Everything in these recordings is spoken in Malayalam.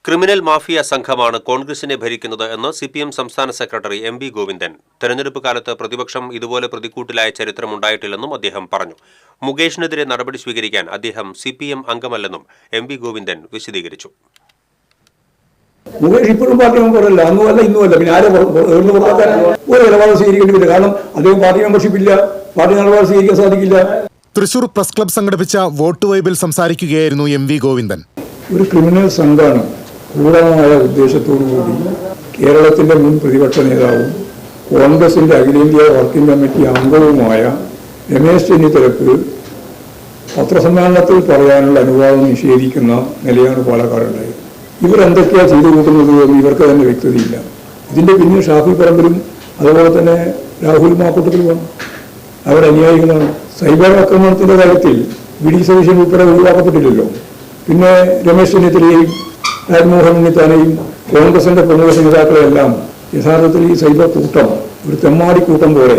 ക്രിമിനൽ മാഫിയ സംഘമാണ് കോൺഗ്രസിനെ ഭരിക്കുന്നത് എന്ന് സിപിഎം സംസ്ഥാന സെക്രട്ടറി എം.വി. ഗോവിന്ദൻ. തെരഞ്ഞെടുപ്പ് കാലത്ത് പ്രതിപക്ഷം ഇതുപോലെ പ്രതിക്കൂട്ടിലായ ചരിത്രമുണ്ടായിട്ടില്ലെന്നും അദ്ദേഹം പറഞ്ഞു. മുകേഷിനെതിരെ നടപടി സ്വീകരിക്കാൻ അദ്ദേഹം സിപിഎം അംഗമല്ലെന്നും എം.വി. ഗോവിന്ദൻ വിശദീകരിച്ചു. മുകേഷ് ഇപ്പോഴും പാർട്ടി മെമ്പറല്ല, അന്നുമല്ല ഇന്നുമല്ല. പിന്നെ ആരെ പുറത്താക്കാൻ ഒരു നിലപാട് സ്വീകരിക്കേണ്ടി വരില്ല. കാരണം അദ്ദേഹം പാർട്ടി മെമ്പർഷിപ്പ് ഇല്ല, പാർട്ടി നിലപാട് സ്വീകരിക്കാൻ സാധിക്കില്ല. തൃശൂർ പ്രസ് ക്ലബ് സംഘടിപ്പിച്ച വോട്ട് വൈബിൽ സംസാരിക്കുകയായിരുന്നു എം.വി. ഗോവിന്ദൻ. ഒരു ക്രിമിനൽ സംഘമാണ് ക്രൂരമായ ഉദ്ദേശത്തോടുകൂടി കേരളത്തിന്റെ മുൻ പ്രതിപക്ഷ നേതാവും കോൺഗ്രസിന്റെ അഖിലേന്ത്യാ വർക്കിംഗ് കമ്മിറ്റി അംഗവുമായ രമേശ് ചെന്നിത്തലക്ക് പത്രസമ്മേളനത്തിൽ പറയാനുള്ള അനുവാദം നിഷേധിക്കുന്ന നിലയാണ് പാലക്കാടുണ്ടായത്. ഇവരെന്തൊക്കെയാണ് ചെയ്തു കൂട്ടുന്നത് എന്ന് ഇവർക്ക് തന്നെ വ്യക്തതയില്ല. ഇതിന്റെ പിന്നിൽ ഷാഫി പറമ്പിലും അതുപോലെ തന്നെ രാഹുൽ മാക്കൂട്ടത്തിലുമാണ്. അവരനുയായികളാണ്. സൈബർ ആക്രമണത്തിന്റെ കാര്യത്തിൽ വി.ഡി. സതീശൻ ഉൾപ്പെടെ ഒഴിവാക്കപ്പെട്ടില്ലല്ലോ. പിന്നെ രമേശ് ചെന്നിത്തലയെയും രാജ്മോഹൻ ഉണ്ണിത്താനെയും കോൺഗ്രസിന്റെ പ്രമുഖ നേതാക്കളെല്ലാം യഥാർത്ഥത്തിൽ ഈ സൈബർ കൂട്ടം ഒരു തെമ്മാടിക്കൂട്ടം പോലെ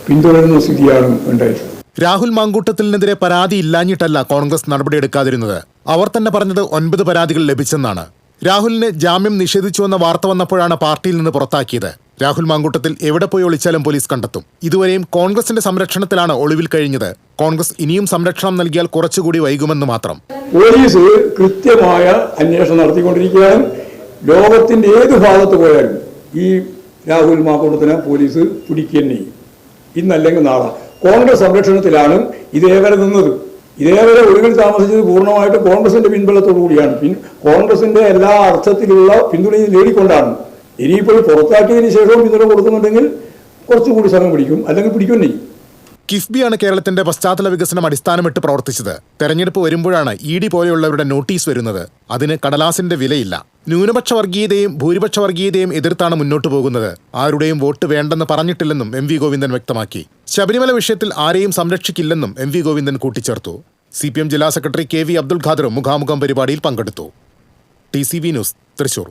പിന്തുടരുന്ന സ്ഥിതിയാണ് ഉണ്ടായത്. രാഹുൽ മാങ്കൂട്ടത്തിനെതിരെ പരാതി ഇല്ലാഞ്ഞിട്ടല്ല കോൺഗ്രസ് നടപടിയെടുക്കാതിരുന്നത്. അവർ തന്നെ പറഞ്ഞത് 9 പരാതികൾ ലഭിച്ചെന്നാണ്. രാഹുലിന് ജാമ്യം നിഷേധിച്ചുവെന്ന വാർത്ത വന്നപ്പോഴാണ് പാർട്ടിയിൽ നിന്ന് പുറത്താക്കിയത്. രാഹുൽ മാങ്കൂട്ടത്തിൽ എവിടെ പോയി ഒളിച്ചാലും പോലീസ് കണ്ടെത്തും. ഇതുവരെയും കോൺഗ്രസിന്റെ സംരക്ഷണത്തിലാണ് ഒളിവിൽ കഴിഞ്ഞത്. കോൺഗ്രസ് ഇനിയും സംരക്ഷണം നൽകിയാൽ കുറച്ചുകൂടി വൈകുമെന്ന് മാത്രം. പോലീസ് കൃത്യമായ അന്വേഷണം നടത്തിക്കൊണ്ടിരിക്കുകയാണ്. ലോകത്തിന്റെ ഏത് ഭാഗത്ത് പോയാലും ഈ രാഹുൽ മാങ്കൂട്ടത്തിനെ പോലീസ് പിടിക്കുന്നേ ഇന്നല്ലെങ്കിൽ നാളെ. കോൺഗ്രസ് സംരക്ഷണത്തിലാണ് ഇതേവരെ നിന്നത്. ഇതേവരെ ഒടുവിൽ താമസിച്ചത് പൂർണ്ണമായിട്ട് കോൺഗ്രസിന്റെ പിൻബലത്തോടു കൂടിയാണ്. കോൺഗ്രസിന്റെ എല്ലാ അർത്ഥത്തിലുള്ള പിന്തുണയും നേടിക്കൊണ്ടാണ്. ഇനിയിപ്പോൾ പുറത്താക്കിയതിന് ശേഷവും പിന്തുണ കൊടുക്കുന്നുണ്ടെങ്കിൽ കുറച്ചുകൂടി സമയം പിടിക്കും, അല്ലെങ്കിൽ പിടിക്കുന്നേ. കിഫ്ബിയാണ് കേരളത്തിന്റെ പശ്ചാത്തല വികസനം അടിസ്ഥാനമിട്ട് പ്രവർത്തിച്ചത്. തെരഞ്ഞെടുപ്പ് വരുമ്പോഴാണ് ഇ.ഡി. പോലെയുള്ളവരുടെ നോട്ടീസ് വരുന്നത്. അതിന് കടലാസിന്റെ വിലയില്ല. ന്യൂനപക്ഷ വർഗീയതയും ഭൂരിപക്ഷ വർഗീയതയും എതിർത്താണ് മുന്നോട്ടു പോകുന്നത്. ആരുടെയും വോട്ട് വേണ്ടെന്ന് പറഞ്ഞിട്ടില്ലെന്നും എം.വി. ഗോവിന്ദൻ വ്യക്തമാക്കി. ശബരിമല വിഷയത്തിൽ ആരെയും സംരക്ഷിക്കില്ലെന്നും എം.വി. ഗോവിന്ദൻ കൂട്ടിച്ചേർത്തു. സിപിഎം ജില്ലാ സെക്രട്ടറി കെ.വി. അബ്ദുൽ ഖാദറും മുഖാമുഖം പരിപാടിയിൽ പങ്കെടുത്തു. TCV news, Thrissur.